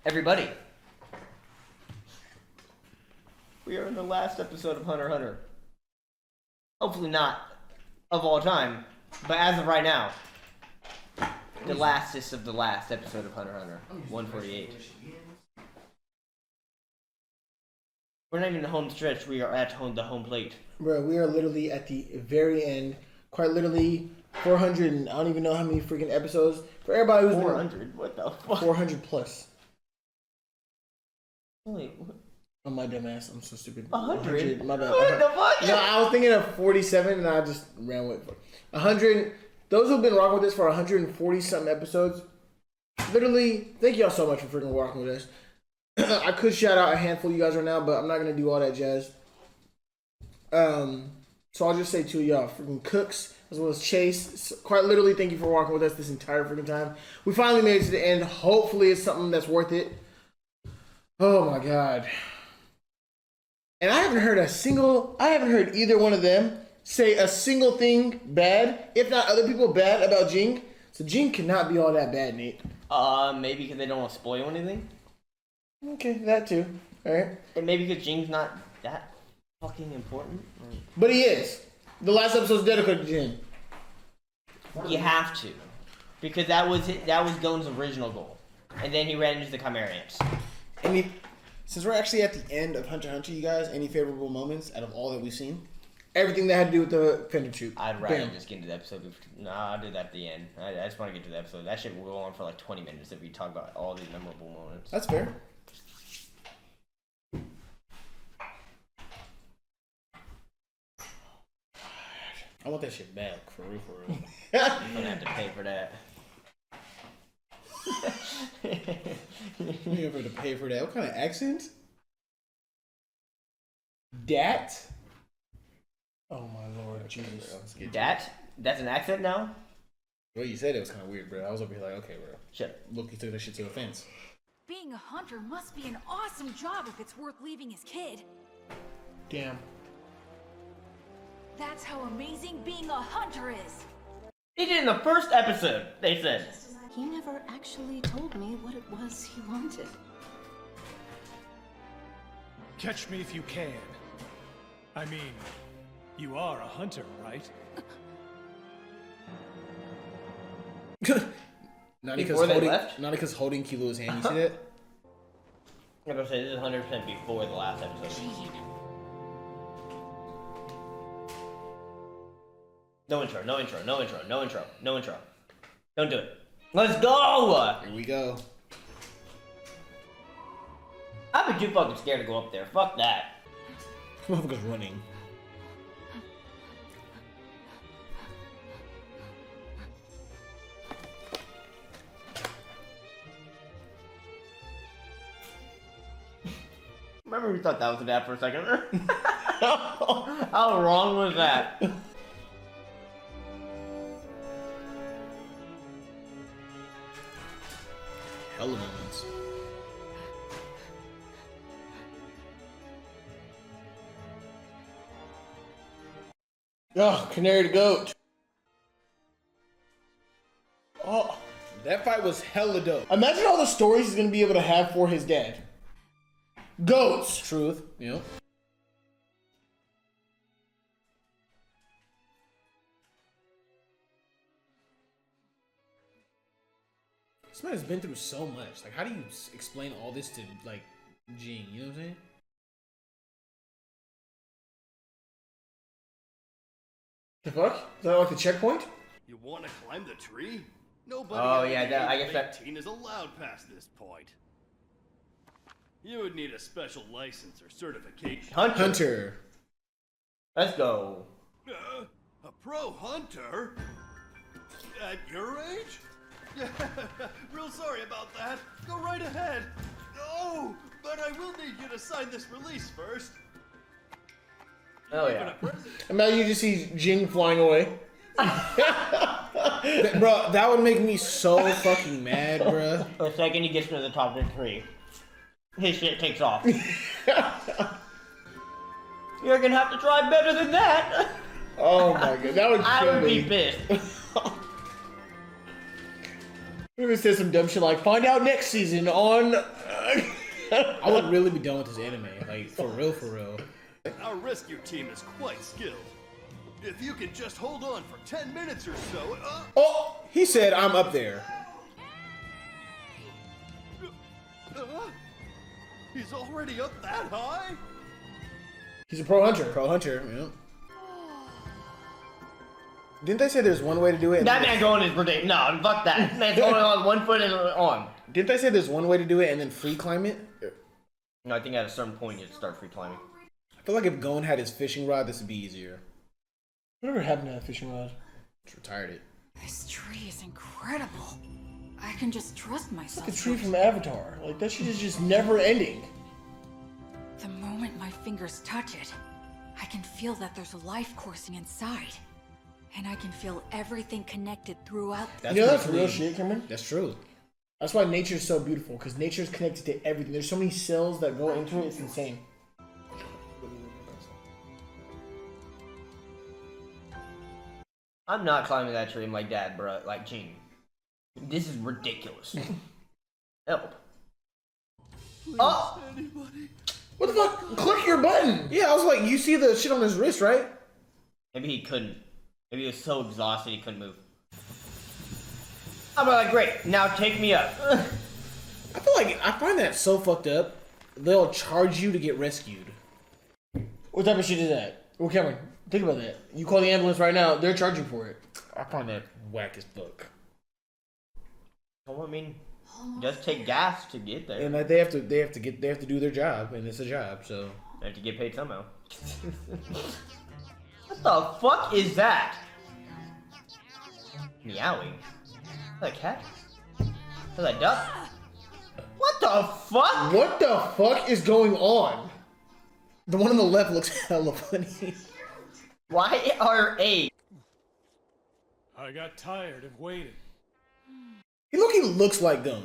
Everybody, we are in the last episode of Hunter x Hunter. Hopefully not of all time, but as of right now, the lastest of the last episode of Hunter x Hunter, 148. We're not even in the home stretch, we are at the home plate. Bro, we are literally at the very end. Quite literally 400 and I don't even know how many freaking episodes. For everybody who's 400? What the fuck? 400 plus. Wait, Oh, my dumb ass. I'm so stupid. 100? My bad. What the fuck? No, I was thinking of 47 and I just ran with it. 100. Those who've been rocking with this for 140 something episodes. Literally, thank y'all so much for freaking rocking with us. I could shout out a handful of you guys right now, but I'm not going to do all that jazz. So I'll just say two of y'all, freaking Cooks, as well as Chase. So quite literally, thank you for walking with us this entire freaking time. We finally made it to the end. Hopefully it's something that's worth it. Oh my god. And I haven't heard either one of them say a single thing bad, if not other people bad about Jing. So Jing cannot be all that bad, Nate. Maybe because they don't want to spoil anything? Okay, that too. Alright. And maybe because Jing's not that fucking important? But he is. The last episode's dedicated to Jing. You have to. Because that was Gon's original goal. And then he ran into the Chimera Ants. Since we're actually at the end of Hunter x Hunter, you guys, any favorable moments out of all that we've seen? Everything that had to do with the Fender Troop. I'd rather just get into the episode. Nah, I'll do that at the end. I just want to get to the episode. That shit will go on for like 20 minutes if we talk about all these memorable moments. That's fair. I want that shit back, for real, for real. You're gonna have to pay for that. You ever to pay for that? What kind of accent? Dat? Oh my lord, Jesus. That's an accent now? The way you said it was kind of weird, bro. I was over here like, okay, bro. Shit. Look, he took that shit to offense. Being a hunter must be an awesome job if it's worth leaving his kid. Damn. That's how amazing being a hunter is. He did in the first episode, they said. He never actually told me what it was he wanted. Catch me if you can. I mean, you are a hunter, right? Not Before they left? Not because holding Kilo's hand. You see that? I'm gonna say this is 100% before the last episode. No intro, no intro, no intro, no intro, no intro. Don't do it. Let's go! Here we go. I'd be too fucking scared to go up there. Fuck that. Motherfucker's running. Remember we thought that was a dad for a second? How wrong was that? Hella moments. Oh, Canary the Goat. Oh, that fight was hella dope. Imagine all the stories he's gonna be able to have for his dad. Goats. Truth. Yep. This man has been through so much. Like, how do you explain all this to, like, Jing? You know what I'm saying? The fuck? Is that like the checkpoint? You want to climb the tree? Nobody Oh, under yeah, the that- age I of guess that- 18 is allowed past this point. You would need a special license or certification. Hunter. Let's go. A pro hunter? At your age? Real sorry about that. Go right ahead. Oh, but I will need you to sign this release first. Oh Even yeah. a present. Imagine you just see Jing flying away. Bro, that would make me so fucking mad, bro. The second he gets to the top of the tree, his shit takes off. You're gonna have to try better than that. Oh my god, that would kill I would me. be pissed. Maybe it says some dumb shit like, find out next season on... I would really be done with this anime. Like, for real, for real. Our rescue team is quite skilled. If you can just hold on for 10 minutes or so, Oh, he said I'm up there. he's already up that high? He's a pro hunter. Pro hunter, yeah. Didn't they say there's one way to do it? That man going is ridiculous. No, fuck that. Man's going on 1 foot and on. Didn't they say there's one way to do it and then free climb it? No, I think at a certain point you start free climbing. I feel like if Gon had his fishing rod, this would be easier. Whatever happened to that fishing rod? Just retired it. This tree is incredible. I can just trust myself. The tree from Avatar. Like, that shit is just never ending. The moment my fingers touch it, I can feel that there's life coursing inside. And I can feel everything connected throughout. That's You know, that's pretty real clean. shit, Cameron. That's true. That's why nature's so beautiful, because nature's connected to everything. There's so many cells that go into it, it's insane. I'm not climbing that tree like that, bro. Like, Gene. This is ridiculous. Help. Oh! Anybody? What the fuck? Click your button! Yeah, I was like, you see the shit on his wrist, right? Maybe he couldn't. Maybe he was so exhausted he couldn't move. I'm like, great, now take me up. I feel like I find that so fucked up. They'll charge you to get rescued. What type of shit is that? Well, Cameron, think about that. You call the ambulance right now, they're charging for it. I find that whack as fuck. Well, I mean, just take gas to get there. And like they have to do their job, and it's a job, so. They have to get paid somehow. What the fuck is that? Meowing. Is that a cat? Is that a duck? What the fuck? What the fuck is going on? The one on the left looks hella funny. Why are A? I got tired of waiting. He looks like Gon.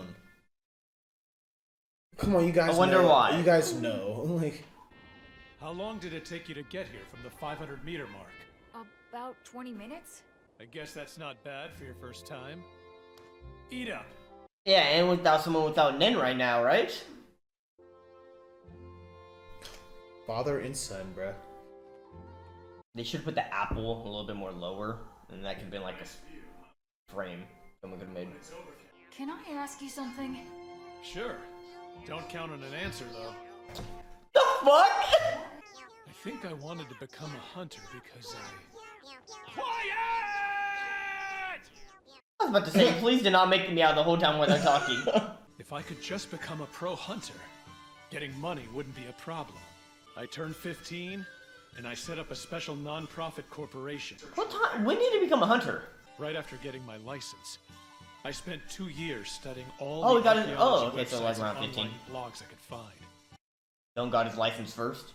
Come on, you guys. I wonder know. why. You guys know. Like, How long did it take you to get here from the 500-meter mark? About 20 minutes? I guess that's not bad for your first time. Eat up. Yeah, and without someone without Nen right now, right? father and son, bruh. They should put the apple a little bit more lower, and that could have been like a frame someone could have made. Can I ask you something? Sure. Don't count on an answer, though. The fuck? I think I wanted to become a hunter because Quiet! I was about to say, please do not make me out the whole time when they're talking. If I could just become a pro hunter, getting money wouldn't be a problem. I turned 15, and I set up a special non-profit corporation. What time? When did you become a hunter? Right after getting my license, I spent 2 years studying all Oh, the he got his- archaeology oh, okay, so like websites around and 15. online blogs I could find. Don't got his license first.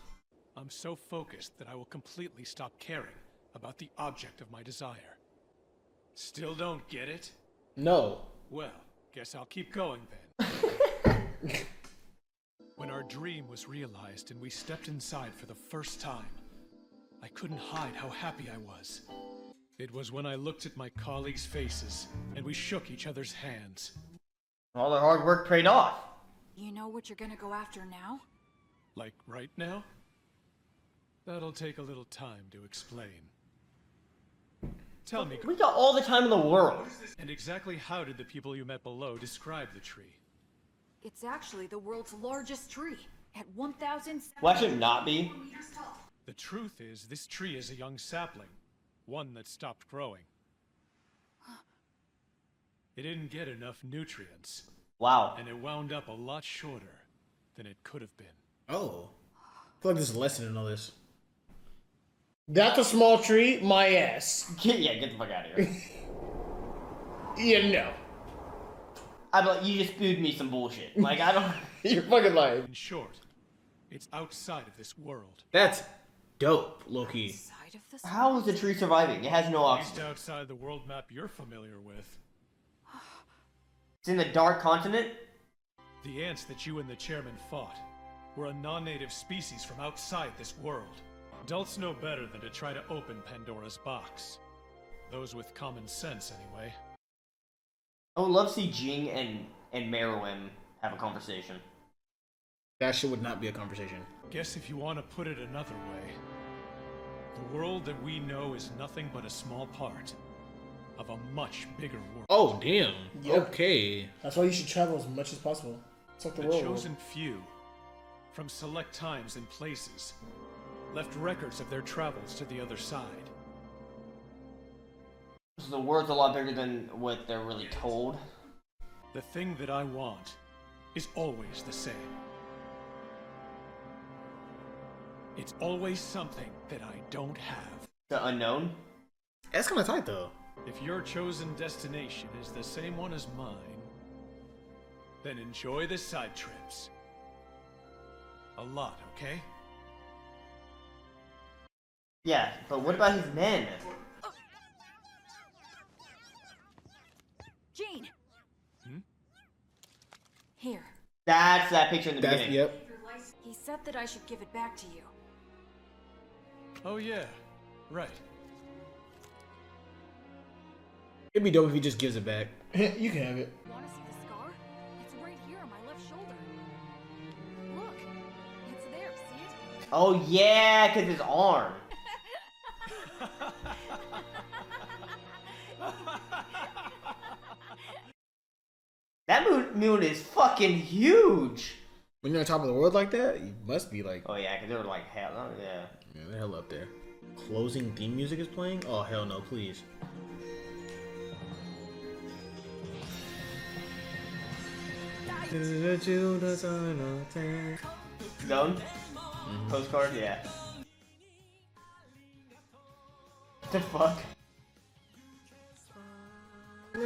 I'm so focused that I will completely stop caring about the object of my desire. Still don't get it? No. Well, guess I'll keep going then. When our dream was realized and we stepped inside for the first time, I couldn't hide how happy I was. It was when I looked at my colleagues' faces and we shook each other's hands. All their hard work paid off. You know what you're gonna go after now? Like right now? That'll take a little time to explain. Tell me, We got all the time in the world. and exactly how did the people you met below describe the tree? It's actually the world's largest tree, at 1,000. Why should it not be? The truth is, this tree is a young sapling, one that stopped growing. It didn't get enough nutrients, Wow. and it wound up a lot shorter than it could have been. Oh. I feel like there's a lesson in all this. That's a small tree, my ass. Yeah, get the fuck out of here. Yeah, no. I'm like, you just spewed me some bullshit. Like, I don't. You're fucking lying. In short, it's outside of this world. That's dope, Loki. Side of this How is the tree surviving? It has no At least oxygen. outside the world map you're familiar with. It's in the dark continent? The ants that you and the chairman fought were a non-native species from outside this world. Adults know better than to try to open Pandora's box. Those with common sense, anyway. I would love to see Jing and Meruem have a conversation. That shit would not be a conversation. Guess if you want to put it another way, the world that we know is nothing but a small part of a much bigger world. Oh, damn. Yep. Okay. That's why you should travel as much as possible. It's like the The real chosen world. few, from select times and places, left records of their travels to the other side. So the world's a lot bigger than what they're really told. The thing that I want is always the same. It's always something that I don't have. The unknown. That's kind of tight, though. If your chosen destination is the same one as mine, then enjoy the side trips. A lot, okay? Yeah, but what about his men? Jean! Hmm? Here. That's that picture in the That's, beginning. yep. He said that I should give it back to you. Oh yeah, right. It'd be dope if he just gives it back. You can have it. Want to see the scar? It's right here on my left shoulder. Look, it's there, see it? Oh yeah, cause his arm. That moon is fucking huge. When you're on top of the world like that, you must be like, Oh yeah, cause they were like hell. Oh, yeah. yeah, the hell up there. Closing theme music is playing? Oh, hell no, please. Zone? Postcard? Yeah. What the fuck?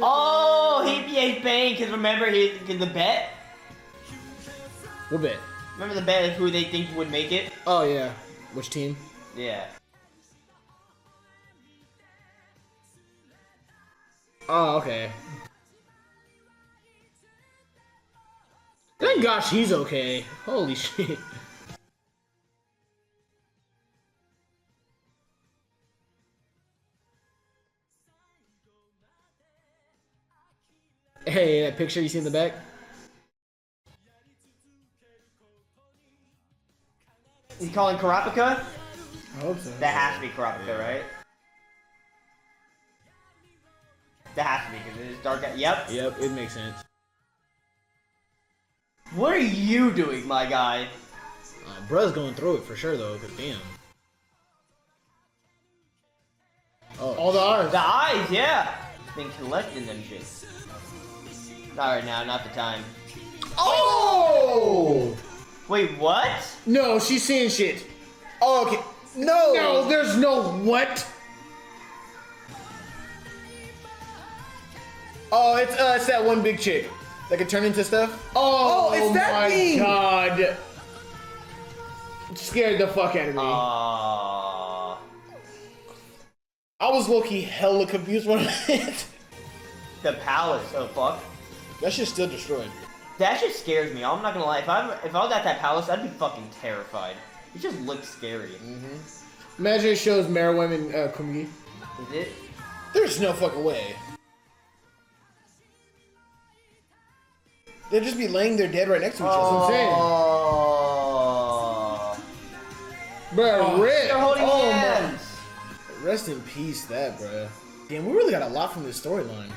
Oh, he's paying because remember cause the bet? What bet? Remember the bet of who they think would make it? Oh, yeah. Which team? Yeah. Oh, okay. Thank gosh he's okay. Holy shit. Hey, that picture you see in the back? Is he calling Karapika? I hope so. That has to be Karapika, right? That has to be because it is dark. Yep. Yep, it makes sense. What are you doing, my guy? Bruh's going through it for sure though, cause damn. Oh, All the eyes. The eyes, yeah. Been collecting them shits. Not right now, not the time. Oh! Wait, what? No, she's seeing shit. Oh, okay. No! No, there's no what? Oh, it's that one big chick that can turn into stuff. Oh, it's that my thing! God. It scared the fuck out of me. I was low-key hella confused when I hit. The palace. Oh fuck. that shit's still destroyed. That shit scares me. I'm not gonna lie. If I was at that palace, I'd be fucking terrified. It just looks scary. Imagine it shows Meruem and Kumgi. Is it? There's no fucking way. They'd just be laying there dead right next to each other. Oh. Bro, rip. They're holding Oh, hands. my. Rest in peace, that, bro. Damn, we really got a lot from this storyline.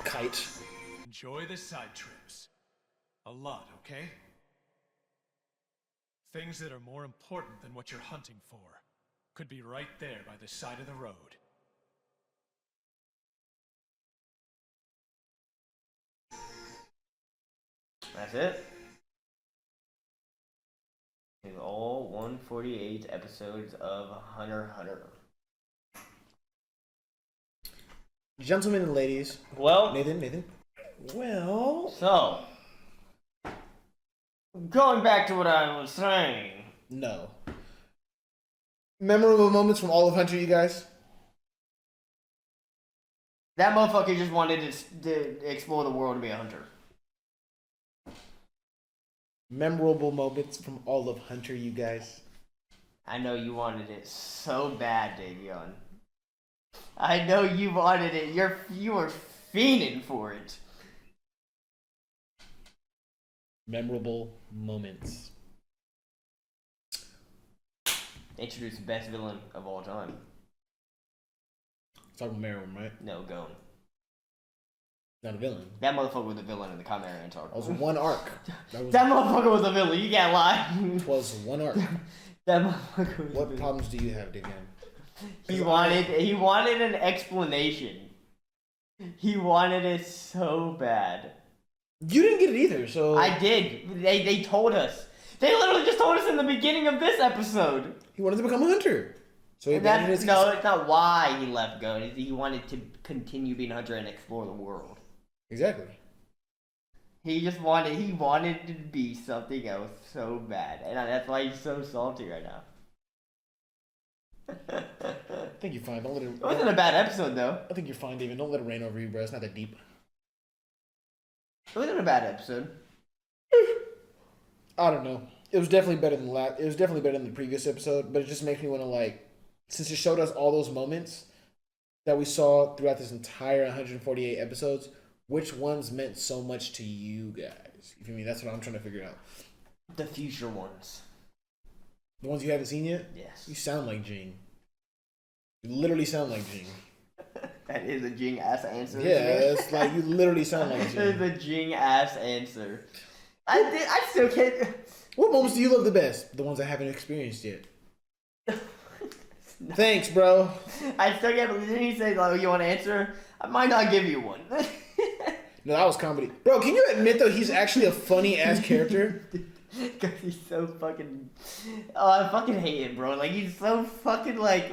Kite. Enjoy the side trips. A lot, okay? Things that are more important than what you're hunting for could be right there by the side of the road. That's it. In all 148 episodes of Hunter x Hunter. Gentlemen and ladies. Well, Nathan. Well. so going back to what I was saying. No. Memorable moments from all of Hunter, you guys? That motherfucker just wanted to explore the world and be a hunter. Memorable moments from all of Hunter, you guys? I know you wanted it so bad, Davion. I know you wanted it. You were fiending for it. Memorable moments. Introduce the best villain of all time. Talking about Merrill, right? No, Gon. Not a villain. That motherfucker was a villain in the Chimera Ant arc. That was one arc. That motherfucker was a villain. You can't lie. Was one arc. That motherfucker was a What villain. problems do you have, Davian? He wanted an explanation. He wanted it so bad. You didn't get it either, so I did. They told us. They literally just told us in the beginning of this episode. he wanted to become a hunter. So he abandoned his No, it's not why he left Gon. He wanted to continue being a hunter and explore the world. Exactly. He wanted to be something else so bad. And that's why he's so salty right now. I think you're fine. Don't let it. It wasn't a bad episode, though. I think you're fine, David. Don't let it rain over you, bro. It's not that deep. It wasn't a bad episode. I don't know. It was definitely better than It was definitely better than the previous episode, but it just makes me want to since it showed us all those moments that we saw throughout this entire 148 episodes, which ones meant so much to you guys? You feel me? That's what I'm trying to figure out. The future ones. The ones you haven't seen yet? Yes. You sound like Jing. You literally sound like Jing. That is a Jing ass answer. Yeah, it's like you literally sound like That is Jing. a Jing ass answer. I still can't. What moments do you love the best? The ones I haven't experienced yet. Thanks, bro. I still can't believe. Didn't he say, like, you want to answer? I might not give you one. No, that was comedy. Bro, can you admit, though, he's actually a funny-ass character? Because he's so fucking. Oh, I fucking hate him, bro. Like, he's so fucking, like,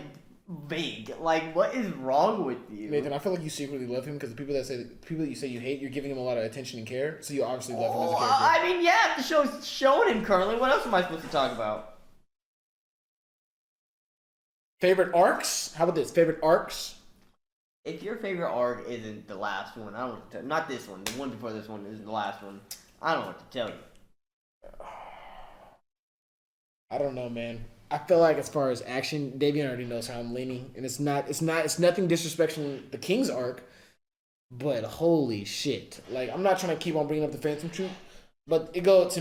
big. Like, what is wrong with you? Nathan, I feel like you secretly love him because the people that you say you hate, you're giving him a lot of attention and care, so you obviously love him as a character. I mean, yeah, the show's showing him currently. What else am I supposed to talk about? Favorite arcs? How about this? Favorite arcs? If your favorite arc isn't the last one, I don't know what to tell. Not this one. The one before this one isn't the last one. I don't know what to tell you. I don't know, man. I feel like as far as action, Davian already knows how I'm leaning, and it's nothing disrespectful in the King's arc, but holy shit! Like, I'm not trying to keep on bringing up the Phantom Troop, but it goes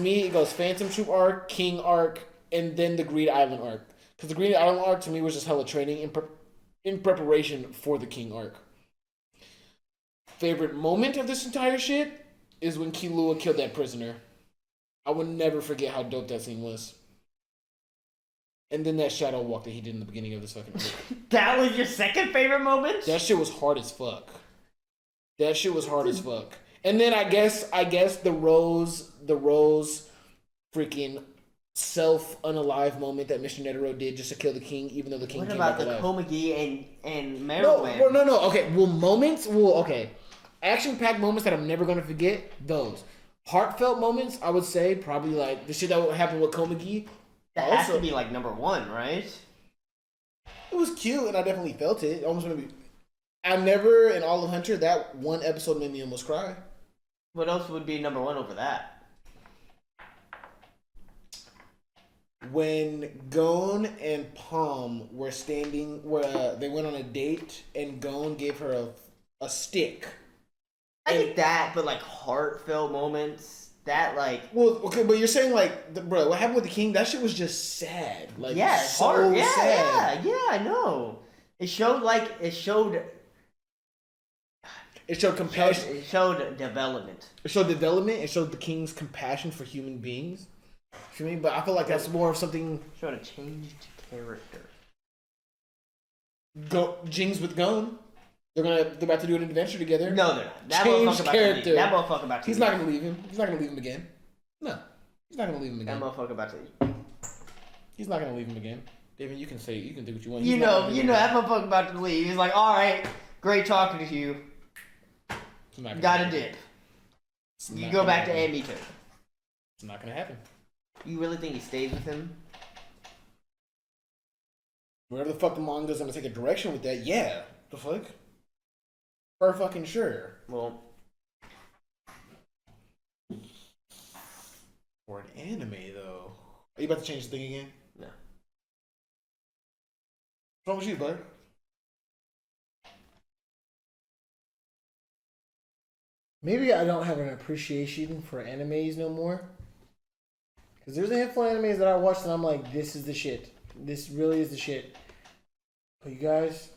Phantom Troop arc, King arc, and then the Greed Island arc. Because the Greed Island arc to me was just hella training in preparation for the King arc. Favorite moment of this entire shit is when Killua killed that prisoner. I will never forget how dope that scene was. And then that shadow walk that he did in the beginning of this fucking arc. That was your second favorite moment? That shit was hard as fuck. And then I guess the Rose freaking self-unalive moment that Mr. Netero did just to kill the king, even though the king What came about back the alive. Komagi and Merylwen? No. Okay, okay. Action-packed moments that I'm never going to forget, those. Heartfelt moments, I would say, probably like the shit that happened with Komagi. That has to be like number one, right? It was cute, and I definitely felt it. I never, in all of Hunter, that one episode made me almost cry. What else would be number one over that? When Gon and Palm were they went on a date, and Gon gave her a stick. I get that, but like heartfelt moments, that like. Well, okay, but you're saying like, bro, what happened with the king? That shit was just sad. Like, Yeah, so sad. yeah, I know. It showed It showed compassion. It showed development. It showed development. It showed the king's compassion for human beings. You feel me? But I feel like that's more of something. It showed a changed character. Jing's with Gon. They're about to do an adventure together. No, they're not. That Changed motherfucker about character. to leave. That motherfucker about to He's leave. not gonna leave him. He's not gonna leave him again. No, he's not gonna leave him That again. motherfucker about to leave. He's not gonna leave him again. David, you can say it. You can do what you want. You He's not know gonna leave him that again. motherfucker about to leave. He's like, all right, great talking to you. It's not gonna Got to happen. dip. It's You not go gonna back to happen. Amy too. It's not gonna happen. You really think he stays with him? Wherever the fuck the manga's gonna take a direction with that, yeah. The fuck? For fucking sure. Well, For an anime though. Are you about to change the thing again? no. What's wrong with you, bud? Maybe I don't have an appreciation for animes no more. Because there's a handful of animes that I watched and I'm like, this is the shit. This really is the shit. But you guys,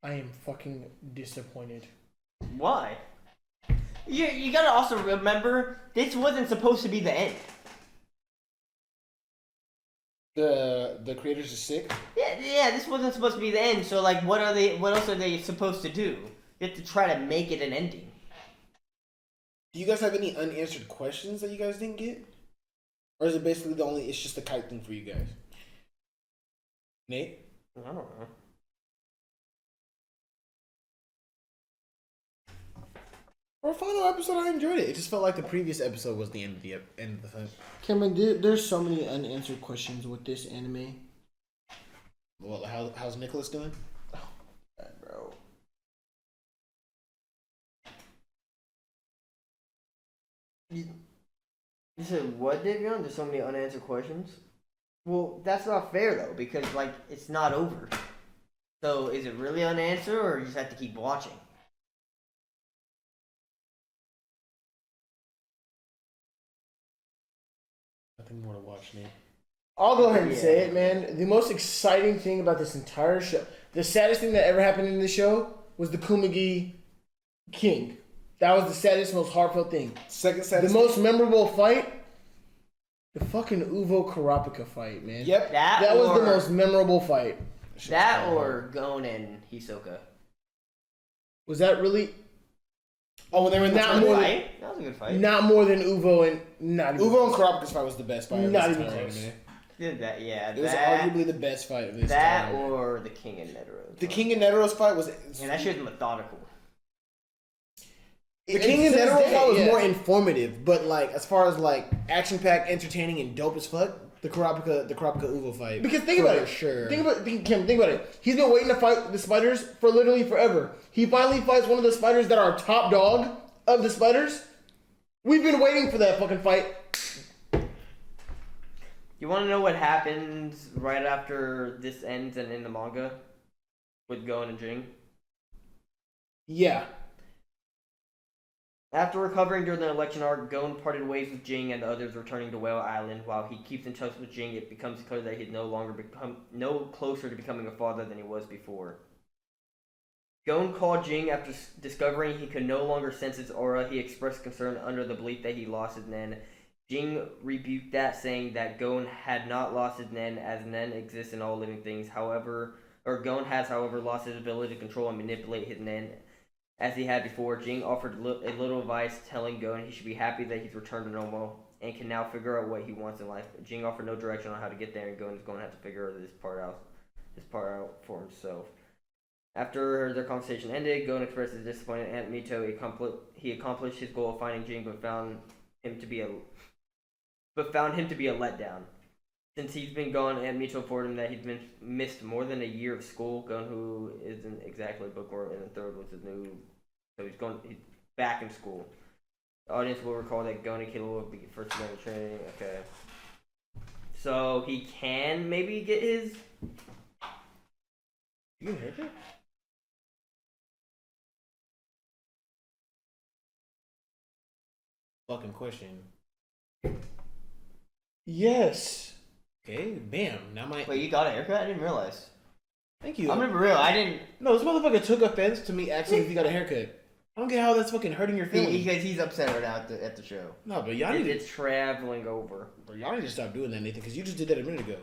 I am fucking disappointed. Why? You gotta also remember, this wasn't supposed to be the end. The creators are sick. Yeah, this wasn't supposed to be the end, so like, what else are they supposed to do? You have to try to make it an ending. Do you guys have any unanswered questions that you guys didn't get? Or is it basically it's just the kite thing for you guys? Nate? I don't know. For a final episode, I enjoyed it. It just felt like the previous episode was the end of the thing. Cameron, there's so many unanswered questions with this anime. Well, how's Nicholas doing? Bro. You said what, Davion? There's so many unanswered questions? Well, that's not fair though, because like, it's not over. So is it really unanswered, or you just have to keep watching? Nothing more to watch, Nate. I'll go ahead and say it, man. The most exciting thing about this entire show, the saddest thing that ever happened in the show was the Kumagi King. That was the saddest, most heartfelt thing. Second saddest. The most memorable fight, the fucking Uvo Karapika fight, man. Yep. That was the most memorable fight. That or Gon and Hisoka. Was that really? Oh, when they were in the Not tournament? more Fight? That was a good fight. Not more than Uvo and not even Uvo and close. Karapika's fight was the best fight. Not of this even entire close. anime. Did that? Yeah. It was arguably the best fight of this. that entire anime. or the King and Netero. The King and Netero's fight was. Yeah, that shit was methodical. The King and Netero fight was yeah. more informative, but like as far as like action packed, entertaining, and dope as fuck, the Karapika Uvo fight. Because think about it. Sure. Think about it. He's been waiting to fight the spiders for literally forever. He finally fights one of the spiders that are top dog of the spiders. We've been waiting for that fucking fight. You want to know what happens right after this ends and in the manga with Gon and Jing? Yeah. After recovering during the election arc, Gon parted ways with Jing and the others, returning to Whale Island. While he keeps in touch with Jing, it becomes clear that he's no closer to becoming a father than he was before. Gon called Jing after discovering he could no longer sense his aura. He expressed concern under the belief that he lost his Nen. Jing rebuked that, saying that Gon had not lost his Nen, as Nen exists in all living things. Gon has, however, lost his ability to control and manipulate his Nen as he had before. Jing offered a little advice, telling Gon he should be happy that he's returned to normal and can now figure out what he wants in life. Jing offered no direction on how to get there, and Gon is going to have to figure this part out for himself. After their conversation ended, Gon expressed his disappointment at Mito. He accomplished his goal of finding Jing, but found him to be a letdown. Since he's been gone, Aunt Mito informed him that he's missed more than a year of school. Gon, who isn't exactly a bookworm, and the third was his new, so he's back in school. The audience will recall that Gon and Killua will be first together training. Okay, so he can maybe get his. You can hit it. Fucking question. Yes. Okay, bam. Now my. Wait, you got a haircut? I didn't realize. Thank you. I'm gonna be real. I didn't. No, this motherfucker took offense to me asking if you got a haircut. I don't get how that's fucking hurting your feelings. Because he's upset right now at the show. No, but y'all need It's traveling over. y'all need to stop doing that, Nathan, because you just did that a minute ago.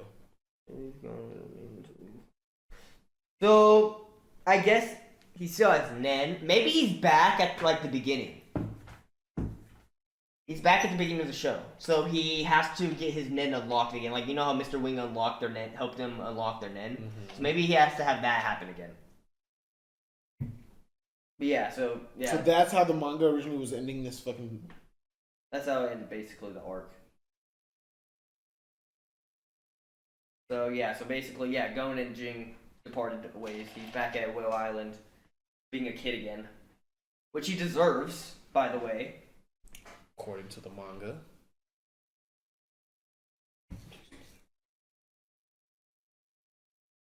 So, I guess he still has Nen. Maybe he's back at like the beginning. He's back at the beginning of the show, so he has to get his Nen unlocked again. Like, you know how Mr. Wing unlocked their Nen, helped them unlock their Nen? Mm-hmm. So maybe he has to have that happen again. But yeah, so So that's how the manga originally was ending this fucking. that's how it ended basically the arc. So yeah, Gon and Jing departed ways. He's back at Whale Island, being a kid again, which he deserves, by the way. According to the manga.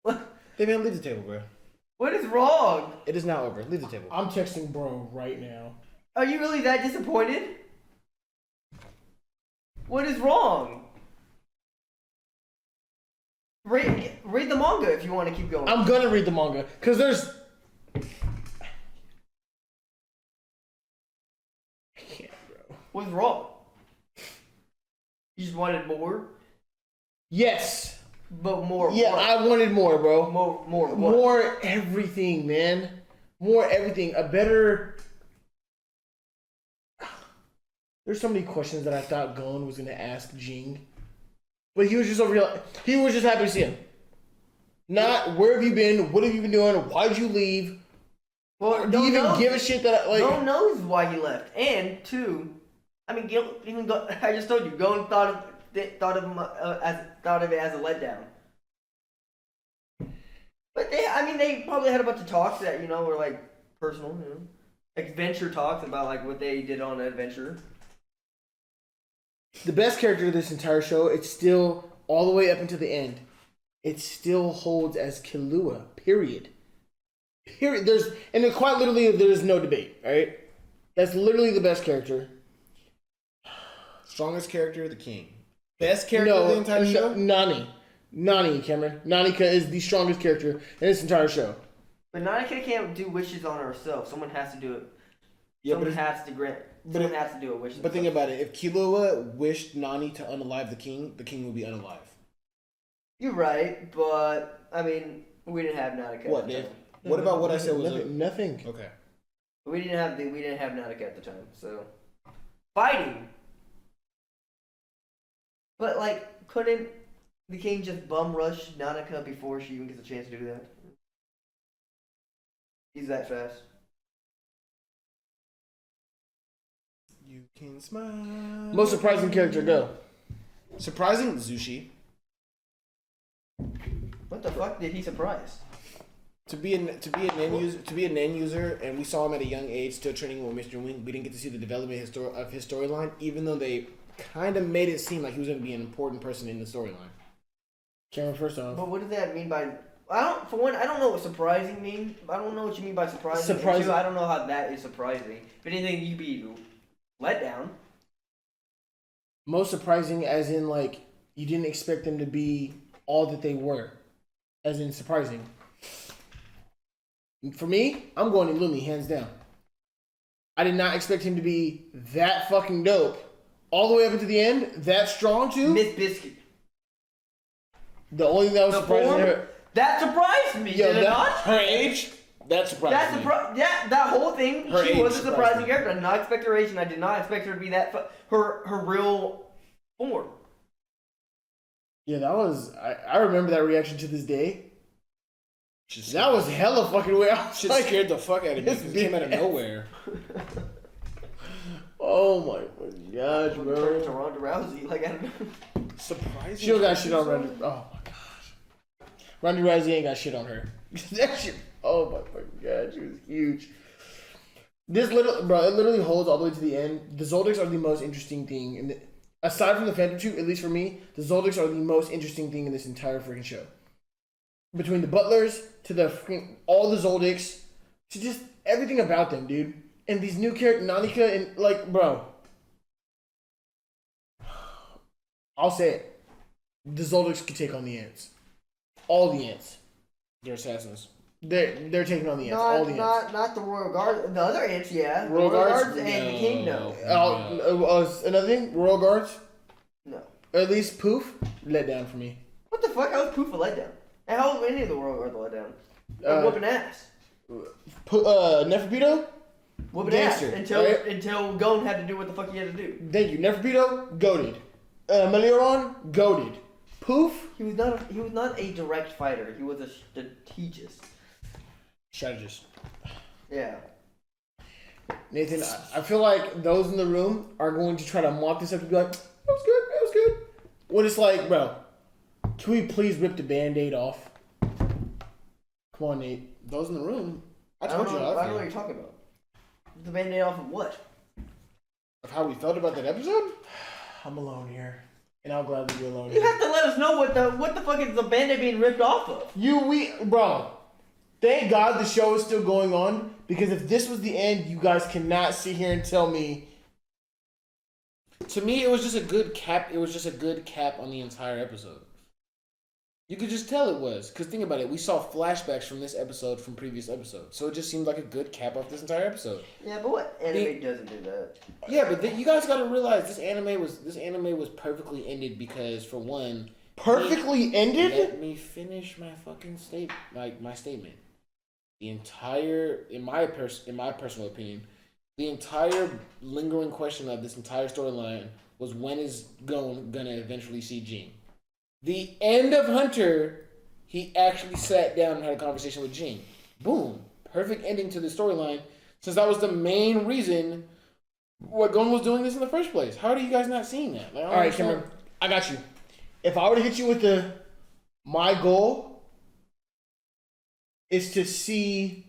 What? Hey man, leave the table, bro. What is wrong? It is now over. Leave the table. I'm texting bro right now. Are you really that disappointed? What is wrong? Read the manga if you want to keep going. I'm gonna read the manga because there's. I can't, bro. What's wrong? You just wanted more, Yes. but more. Yeah, what? I wanted more, bro. more what? More everything, man. More everything. A better. There's so many questions that I thought Gon was gonna ask Jing, but he was just over here. He was just happy to see him. Not where have you been? What have you been doing? Why'd you leave? Well, Do you even give a shit that like? No one knows why he left. And two, I mean, I just told you, Gon thought of it as a letdown. But they probably had a bunch of talks that were like personal, adventure talks about like what they did on an adventure. The best character of this entire show, it's still all the way up until the end. It still holds as Killua. Period. Quite literally, there's no debate. Right? That's literally the best character. Strongest character, the king. Best character of the entire show? Nani, Cameron. Nanika is the strongest character in this entire show. But Nanika can't do wishes on herself. Someone has to do it. Yeah, Someone has to do a wish. But think about it. If Killua wished Nani to unalive the king would be unalive. You're right, but I mean, we didn't have Nautica. What, Dave? What about what I said was nothing? Okay. We didn't have Nautica at the time, so fighting. But like, couldn't the king just bum rush Nautica before she even gets a chance to do that? He's that fast. You can smile. Most surprising character, go. Surprising, Zushi. What the fuck did he surprise? To be an end user, and we saw him at a young age, still training with Mr. Wing. We didn't get to see the development of his storyline, even though they kind of made it seem like he was going to be an important person in the storyline. Cameron, first off. But what does that mean by? I don't know what surprising means. I don't know what you mean by surprising. Surprising. And two, I don't know how that is surprising. If anything, you'd be let down. Most surprising, as in like you didn't expect them to be all that they were, as in surprising. For me, I'm going to Illumi, hands down. I did not expect him to be that fucking dope, all the way up into the end, that strong too. Miss Biscuit. The only thing that was surprising her. That surprised me. Did it not? Her age. That surprised me. That whole thing. Her She age was a surprised surprising me. character. I did not expect her age, and I did not expect her to be that her real form. Yeah, that was. I remember that reaction to this day. That was hella fucking weird. Shit scared the fuck out of me because it came out of nowhere. Oh my gosh, Turn bro. to Ronda Rousey. Like I don't know. Surprising. She don't got shit on Ronda. Oh my gosh. Ronda Rousey ain't got shit on her. That shit. Oh my fucking god, she was huge. This it literally holds all the way to the end. The Zoldycks are the most interesting thing, and aside from the Phantom Troop, at least for me, the Zoldycks are the most interesting thing in this entire freaking show. Between the butlers to the freaking all the Zoldycks to just everything about them, dude. And these new characters, Nanika and like, bro. I'll say it. The Zoldycks could take on the ants. All the ants. They're assassins. They're taking on the ants. All the ants. Not the Royal Guard. The other ants, yeah. Royal Guards? And the King, no. Another thing, Royal Guards. No. At least Poof let down for me. What the fuck? How was Poof a letdown? And how was any of the Royal Guards a letdown? They're whooping ass. Neferpitou. Whooping Gangster, ass right? until Gon had to do what the fuck he had to do. Thank you. Neferpitou, goated. Melioron, goated. Poof. He was not a direct fighter. He was a strategist. Strategist. Yeah. Nathan, I feel like those in the room are going to try to mock this up to be like, that was good. When it's like, bro, can we please rip the Band-Aid off? Come on, Nate. Those in the room. I don't know what you're talking about. The Band-Aid off of what? Of how we felt about that episode? I'm alone here. And I'll gladly be alone You here. have to let us know what the fuck is the Band-Aid being ripped off of. Bro. Thank God the show is still going on because if this was the end, you guys cannot sit here and tell me. To me, it was just a good cap. It was just a good cap on the entire episode. You could just tell it was. Because think about it. We saw flashbacks from this episode from previous episodes. So it just seemed like a good cap off this entire episode. Yeah, but what anime doesn't do that? Yeah, but you guys got to realize this anime was perfectly ended because, for one... Perfectly ended? Let me finish my fucking my statement. The entire... In my personal opinion... The entire lingering question of this entire storyline was when is Gon gonna eventually see Jing. The end of Hunter, he actually sat down and had a conversation with Jing. Boom. Perfect ending to the storyline, since that was the main reason what Gon was doing this in the first place. How are you guys not seeing that? Like, all right, Cameron, I got you. If I were to hit you with my goal is to see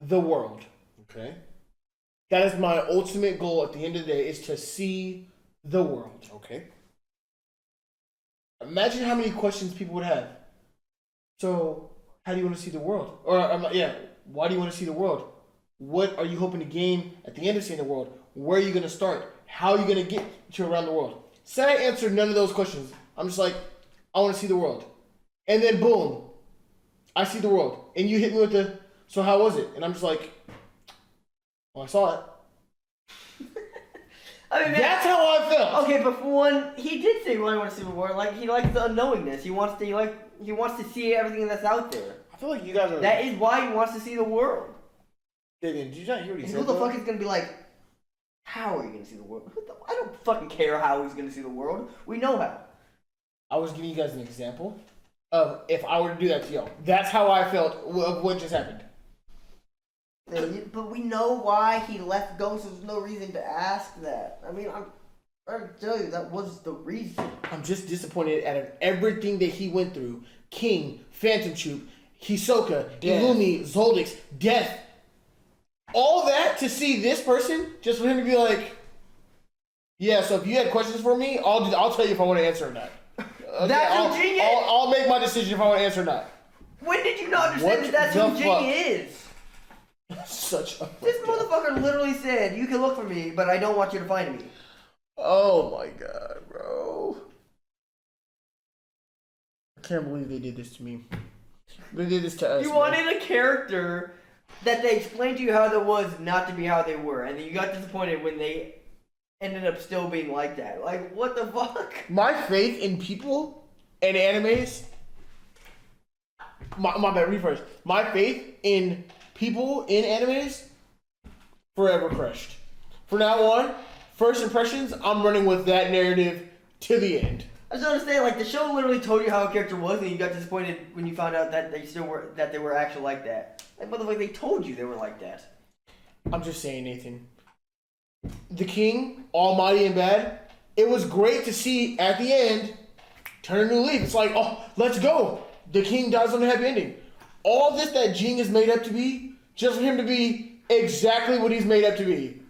the world. Okay. That is my ultimate goal at the end of the day, is to see the world. Okay. Imagine how many questions people would have. So, how do you want to see the world? Or, why do you want to see the world? What are you hoping to gain at the end of seeing the world? Where are you going to start? How are you going to get to around the world? Say I answered none of those questions. I'm just like, I want to see the world. And then, boom, I see the world. And you hit me with so how was it? And I'm just like, well, I saw it. I mean, that's how I felt. Okay, but for one, he did say he wanted to see the world. Like, he likes the unknowingness. He wants to see everything that's out there. I feel like you guys are... That is why he wants to see the world. Did you not hear what he And said? who the fuck is gonna be like, how are you gonna see the world? I don't fucking care how he's gonna see the world. We know how. I was giving you guys an example of if I were to do that to y'all. That's how I felt of what just happened. But we know why he left Ghost. There's no reason to ask that. I mean, I'm trying to tell you that was the reason. I'm just disappointed out of everything that he went through. King, Phantom Troop, Hisoka, Illumi, Zoldix, Death. All that to see this person, just for him to be like, yeah, so if you had questions for me, I'll tell you if I want to answer or not. Okay, That's who Jing is. I'll make my decision if I want to answer or not. When did you not understand that that's who Jing is? Such a... This motherfucker literally said, you can look for me, but I don't want you to find me. Oh my god, bro. I can't believe they did this to me. They did this to us. You wanted a character that they explained to you how there was not to be how they were, and then you got disappointed when they ended up still being like that. Like, what the fuck? My faith in people and animes... My bad, read first. My faith in people in animes, forever crushed. From now on, first impressions, I'm running with that narrative to the end. I just understand, like, the show literally told you how a character was, and you got disappointed when you found out that they were actually like that. Like, motherfucker, they told you they were like that. I'm just saying, Nathan. The King, almighty and bad, it was great to see at the end turn a new leaf. It's like, oh, let's go. The King dies on a happy ending. All this that Jing is made up to be, just for him to be exactly what he's made up to be.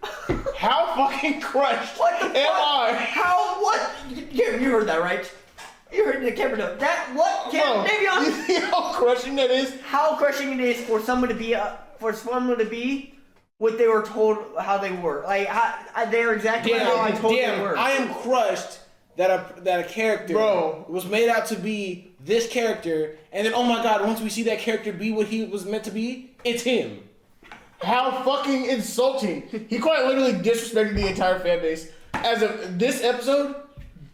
How fucking crushed What the am fuck? I? How? What? You heard that, right? You heard the camera note. That what? Bro, Davion? you see how crushing that is? How crushing it is for someone to be what they were told how they were. Like they're exactly how I told they were. I am crushed that a character was made out to be this character, and then oh my god, once we see that character be what he was meant to be, it's him. How fucking insulting. He quite literally disrespected the entire fan base. As of this episode,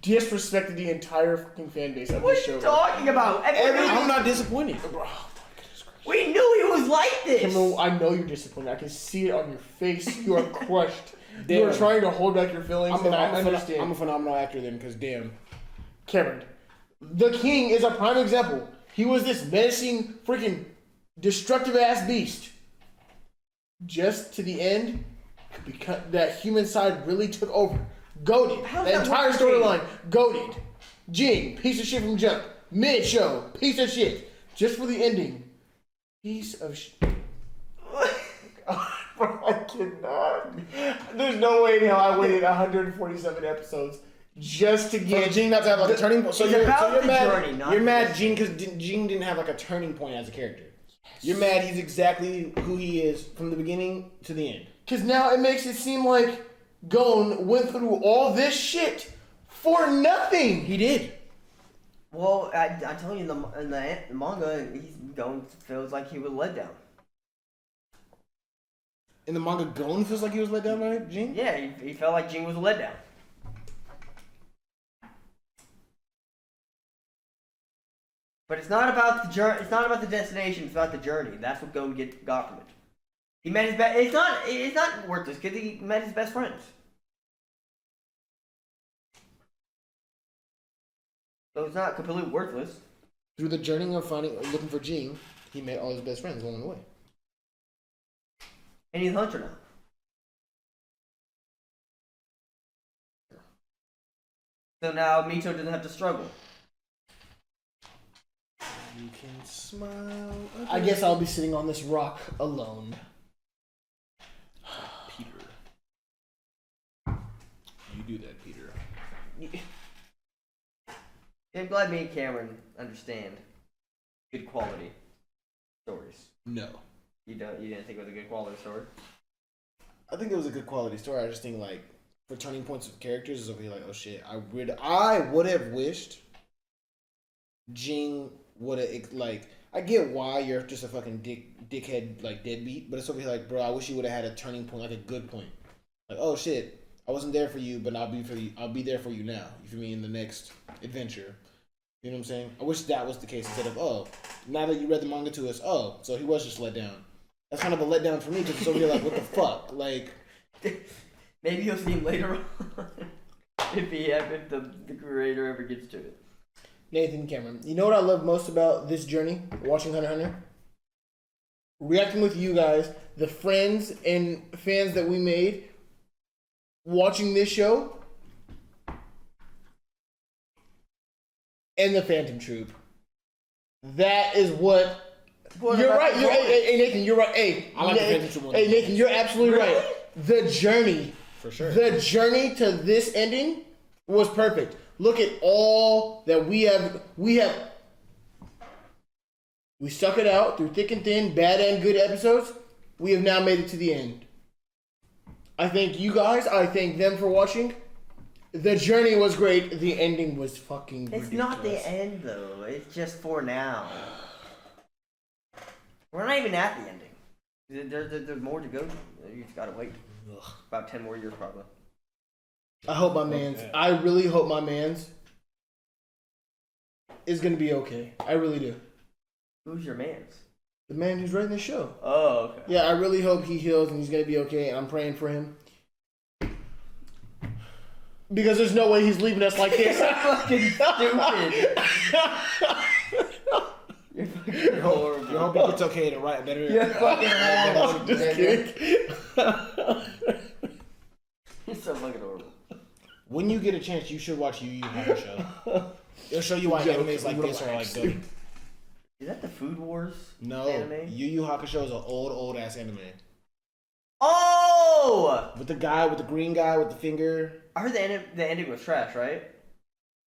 disrespected the entire fucking fan base of What this are show. you talking about? I'm not disappointed. We knew he was like this. Kimbo, I know you're disappointed. I can see it on your face. You are crushed. You are Damn. trying to hold back your feelings, and I I'm understand. a phenomenal actor then, because damn. Cameron, the King is a prime example. He was this menacing, freaking destructive ass beast. Just to the end, because that human side really took over. Goated. How's The that entire working? storyline, goated. Jing, piece of shit from Jump. Mid-show, piece of shit. Just for the ending. Piece of shit. Bro, I cannot. There's no way in hell I waited 147 episodes just to For get Jing not to have like a turning point. So It's you're about mad. the journey, not You're the mad Jing because Jing didn't have like a turning point as a character. You're mad he's exactly who he is from the beginning to the end. Because now it makes it seem like Gon went through all this shit for nothing. He did. Well, I tell you, in the manga, feels like he was let down. In the manga, Gon feels like he was let down by Jin? Yeah, he felt like Jin was a letdown. But it's not about the journey. It's not about the destination. It's about the journey. That's what Gon got from it. He met his best. It's not worthless because he met his best friends. So it's not completely worthless. Through the journey of looking for Jin, he met all his best friends along the way. And he's a hunter now. So now Mito doesn't have to struggle. You can smile. I guess I'll be sitting on this rock alone. Peter. You do that, Peter. I'm glad me and Cameron understand good quality stories. No. You didn't think it was a good quality story? I think it was a good quality story. I just think like for turning points of characters is over here like, oh shit, I would have wished Jin would have like I get why you're just a fucking dickhead like deadbeat, but it's over here like, bro, I wish you would have had a turning point, like a good point. Like, oh shit, I wasn't there for you, but I'll be there for you now. You feel me, in the next adventure. You know what I'm saying? I wish that was the case instead of, oh, now that you read the manga to us, oh, so he was just let down. That's kind of a letdown for me because it's over here like, what the fuck? Like, maybe you'll see him later on if the creator ever gets to it. Nathan Cameron, you know what I love most about this journey, watching Hunter x Hunter? Reacting with you guys, the friends and fans that we made, watching this show, and the Phantom Troop. That is what. You're right. Hey, Nathan, you're right. Hey, I like the Phantom Troop one. Hey, Nathan, you're absolutely right. The journey. For sure. The journey to this ending was perfect. Look at all that we have. We stuck it out through thick and thin, bad and good episodes. We have now made it to the end. I thank you guys. I thank them for watching. The journey was great. The ending was fucking ridiculous. It's not the end, though. It's just for now. We're not even at the ending. There's more to go. You just gotta wait. About 10 more years, probably. I hope my man's. I really hope my man's is gonna be okay. I really do. Who's your man's? The man who's writing the show. Oh, okay. Yeah, I really hope he heals and he's gonna be okay. I'm praying for him. Because there's no way he's leaving us like this. You're fucking stupid. You're fucking horrible. You hope he gets okay to write better. You're fucking horrible. I'm just kidding. You're so fucking horrible. When you get a chance, you should watch Yu Yu Hakusho. It'll show you why animes like this are like good. Is that the Food Wars No, anime? Yu Yu Hakusho is an old ass anime. Oh! With the guy, with the green guy with the finger. I heard the ending was trash, right?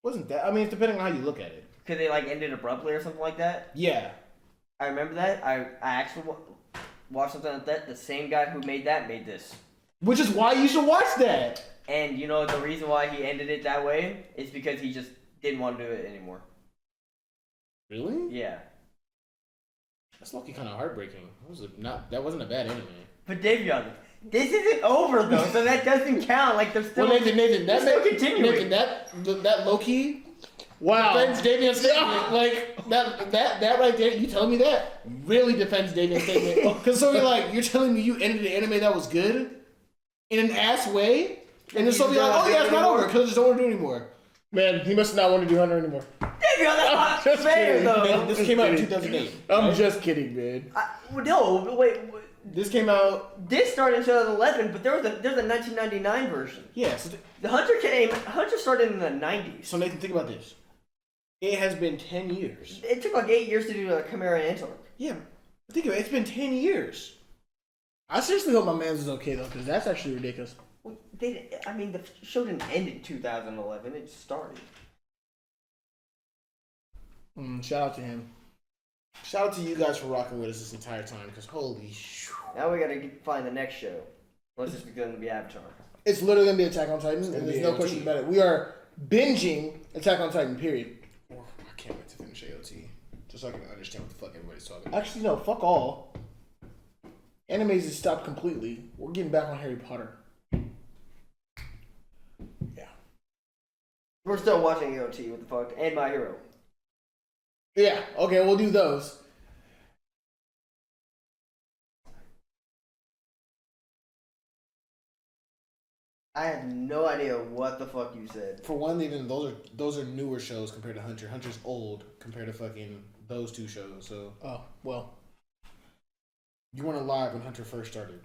Wasn't that? I mean, it's depending on how you look at it. Because they like ended abruptly or something like that. Yeah. I remember that. I actually watched something like that. The same guy who made that made this. Which is why you should watch that. And you know the reason why he ended it that way is because he just didn't want to do it anymore. Really? Yeah. That's lucky kind of heartbreaking. That wasn't a bad anime. But Davion, this isn't over though, so that doesn't count. Like they're still. Well, Nathan, they're still continuing. Nathan, that low key. Wow. Defends Davian's statement. Like that right there. You telling me that really defends Davian's statement. Because so you're telling me you ended an anime that was good in an ass way, and then so you're like, oh yeah, it's not over because I just don't want to do it anymore. Man, he must not want to do Hunter anymore. Davion, that's not just fair kidding. though. Man, this came out in 2008. I'm just kidding, man. No, wait. This came out. This started in 2011, but there's a 1999 version. Yes. The Hunter started in the 90s. So Nathan, think about this. It has been 10 years. It took like 8 years to do Chimera Ant Arc. Yeah. Think of it. It's been 10 years. I seriously hope my man's is okay though, because that's actually ridiculous. Well, the show didn't end in 2011. It just started. Shout out to him. Shout out to you guys for rocking with us this entire time, because holy sh. Now we gotta find the next show. Unless it's going to be Avatar. It's literally gonna be Attack on Titan, and there's no AOT. question about it. We are binging Attack on Titan. Period. I can't wait to finish AOT. Just so I can understand what the fuck everybody's talking about. Actually, no. Fuck all. Animes has stopped completely. We're getting back on Harry Potter. Yeah. We're still watching EOT. What the fuck? And My Hero. Yeah. Okay, we'll do those. I have no idea what the fuck you said. For one, even those are newer shows compared to Hunter. Hunter's old compared to fucking those two shows. So Oh well. you weren't alive when Hunter first started.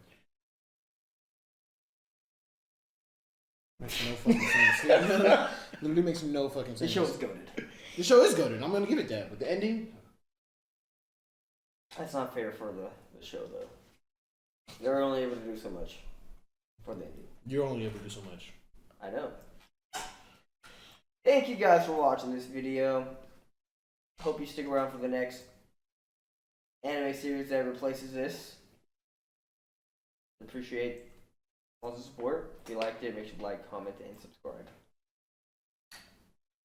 Makes no fucking sense. Literally makes no fucking sense. The show is goated. The show is good, and I'm gonna give it that. But the ending, That's not fair for the show, though. They're only able to do so much for the ending. you're only able to do so much. I know. Thank you guys for watching this video. Hope you stick around for the next anime series that replaces this. Appreciate all the support. If you liked it, make sure to like, comment, and subscribe.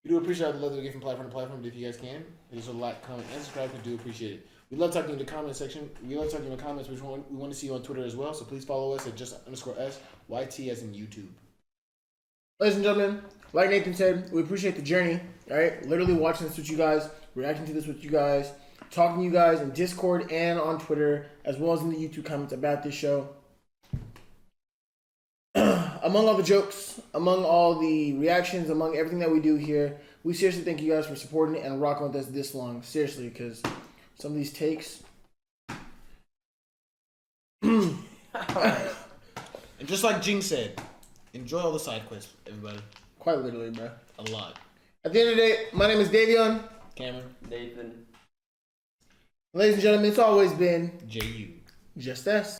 We do appreciate all the love that we get from platform to platform, but if you guys can, please like, comment, and subscribe. We do appreciate it. We love talking in the comment section. We love talking in the comments. We want to see you on Twitter as well, so please follow us at just_SYT as in YouTube. Ladies and gentlemen, like Nathan said, we appreciate the journey. All right, literally watching this with you guys, reacting to this with you guys, talking to you guys in Discord and on Twitter, as well as in the YouTube comments about this show. Among all the jokes, among all the reactions, among everything that we do here, we seriously thank you guys for supporting and rocking with us this long. Seriously, because some of these takes. And just like Jing said, enjoy all the side quests, everybody. Quite literally, bro. A lot. At the end of the day, my name is Davion. Cameron, Nathan. Ladies and gentlemen, it's always been JU. just us.